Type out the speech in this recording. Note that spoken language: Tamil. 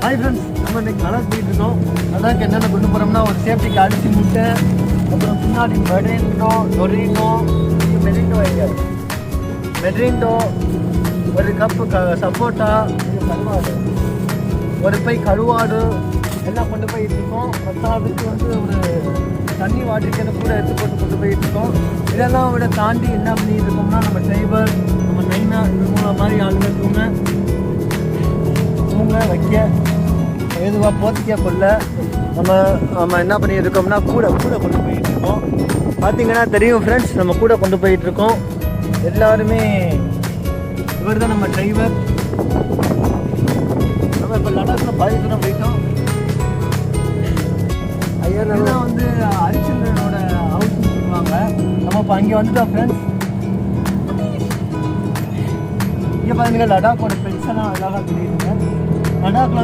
ஹாய் ஃப்ரெண்ட்ஸ், நம்ம இன்னைக்கு லடாக் போயிட்டு இருக்கோம். லடாக் என்னென்ன கொண்டு போகிறோம்னா ஒரு சேஃப்டிக்கு அரிசி முட்டை, அப்புறம் பின்னாடி மெட்ரிண்டோ ஒரு கப்பு சப்போட்டா, கருவாடு, ஒரு பை கருவாடு எல்லாம் கொண்டு போயிட்டு இருக்கோம். பத்தாவதுக்கு வந்து ஒரு தண்ணி வாட்டர் கேனை கூட எடுத்து போட்டு கொண்டு போயிட்டு இருக்கோம். இதெல்லாம் விட தாண்டி என்ன பண்ணிட்டு இருக்கோம்னா நம்ம டிரைவர், நம்ம நைனா இவங்கள மாதிரி ஆளுங்க தூங்க வைக்க எதுவாக போத்திக்க கொள்ள நம்ம என்ன பண்ணிட்டு இருக்கோம்னா கூட கொண்டு போயிட்டு இருக்கோம். பார்த்தீங்கன்னா தெரியும் ஃப்ரெண்ட்ஸ், நம்ம கூட கொண்டு போயிட்டு இருக்கோம். எல்லாருமே இவர் தான் நம்ம டிரைவர். நம்ம இப்போ லடாக்கில் பாதி தூரம் போயிட்டோம். ஐயா நல்லா வந்து ஹரிச்சந்திரனோட ஹவுஸ்ன்னு சொல்லுவாங்க. நம்ம இப்போ அங்கே வந்துட்டோம் ஃப்ரெண்ட்ஸ். இங்கே பார்த்தீங்கன்னா லடாக்கோட பென்ஷனாக அழகாக தெரியுதுங்க. லடாக்கில்